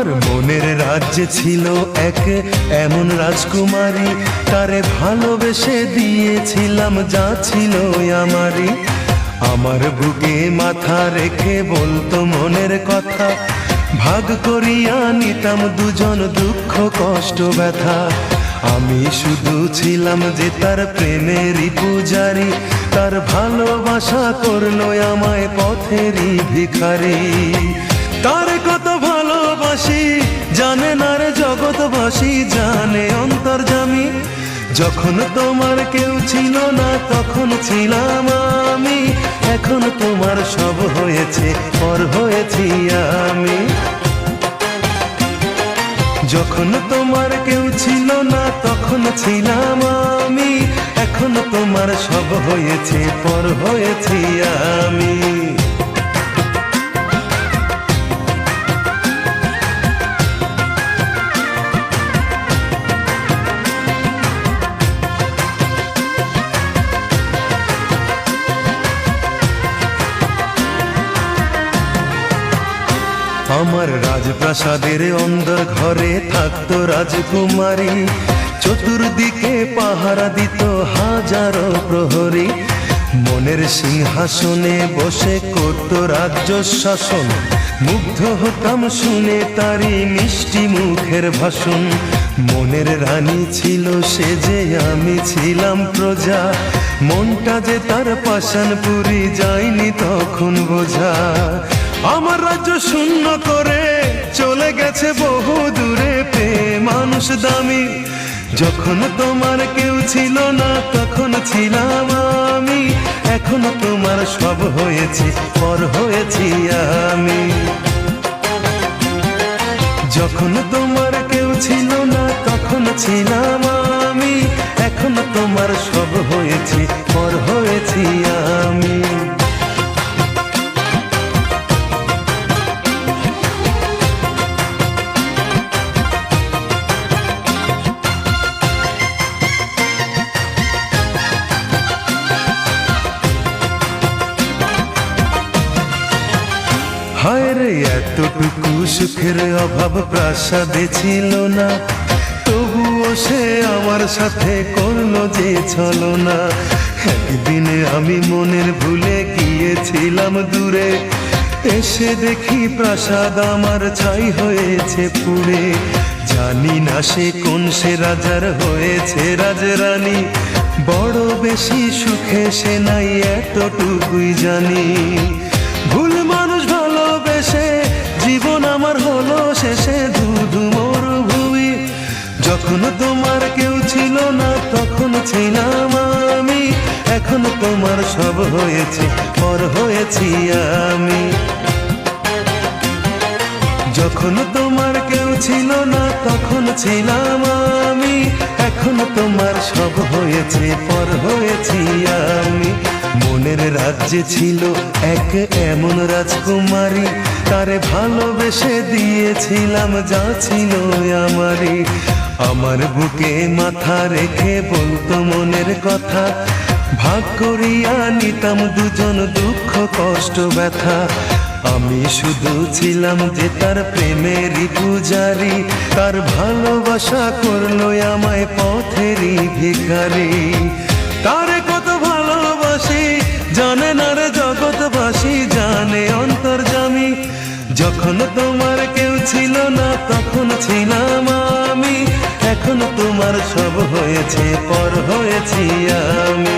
আমার মনের রাজ্যে ছিল এক এমন রাজকুমারী, তারে ভালোবেসে দিয়েছিলাম যা ছিল আমারই। আমার বুকে মাথা রেখে বলতো মনের কথা, ভাগ করিয়া নিতাম দুজন দুঃখ কষ্ট ব্যথা। আমি শুধু ছিলাম যে তার প্রেমেরই পূজারি, তার ভালোবাসা করলো আমায় পথেরই ভিখারি। তার কত ভালোবাসি জানে না রে জগৎবাসী, জানে অন্তর্যামী। যখন তোমার কেউ ছিল না তখন ছিলাম আমি, এখন তোমার সব হয়েছে পর হয়েছি আমি। যখন তোমার কেউ ছিল না তখন ছিলাম আমি, এখন তোমার সব হয়েছে পর হয়েছি আমি। আমার রাজপ্রাসাদের অন্দর ঘরে থাকতো রাজকুমারী, চতুর্দিকে পাহারা দিত হাজারো প্রহরী। মনের সিংহাসনে বসে করত রাজ্য শাসন, মুগ্ধ হতাম শুনে তারি মিষ্টি মুখের ভাষণ। মনের রানী ছিল সে যে আমি ছিলাম প্রজা, মনটা যে তার পাষাণপুরি যায়নি তখন বোঝা। আমার রাজ্য শূন্য করে চলে গেছে বহু দূরে, পেয়ে মানুষ দামি। যখন তোমার কেউ ছিল না তখন ছিলাম আমি, এখন তোমার সব হয়েছে পর হয়েছি আমি। যখন তোমার কেউ ছিল না তখন ছিলাম আমি, এখন তোমার সব হয়েছে পর হয়েছি আমি। হায় রে এতটুকু সুখের অভাব প্রাসাদে ছিল না, তবুও সে আমার সাথে করলো যে ছলনা। একদিনে আমি মনের ভুলে গিয়েছিলাম দূরে, এসে দেখি প্রাসাদ আমার ছাই হয়েছে পুড়ে। জানি না সে কোন সে রাজার হয়েছে রাজরানী, বড় বেশি সুখে সে নাই এতটুকুই জানি। ভুল মানুষ ভালোবেসে জীবন আমার হলো শেষে ধুধু মরুভূমি। যখন তোমার কেউ ছিল না তখন ছিলাম আমি, এখন তোমার সব হয়েছে পর হয়েছি আমি। যখন তোমার কেউ ছিল না তখন ছিলাম আমি, এখন তোমার সব হয়েছে পর হয়েছি আমি। মনের রাজ্যে ছিল এক এমন রাজকুমারী, তারে ভালোবেসে দিয়েছিলাম যা ছিল আমারই। আমার বুকে মাথা রেখে বলতো মনের কথা, ভাগ করিয়া নিতাম দুজন দুঃখ কষ্ট ব্যথা। আমি শুধু ছিলাম যে তার প্রেমেরই পূজারি, তার ভালোবাসা করলো আমায় পথেরই ভিখারি। তারে কত ভালোবাসি জানে না রে জগৎবাসী, জানে অন্তর্যামী। যখন তোমার কেউ ছিল না তখন ছিলাম আমি, এখন তোমার সব হয়েছে পর হয়েছি আমি।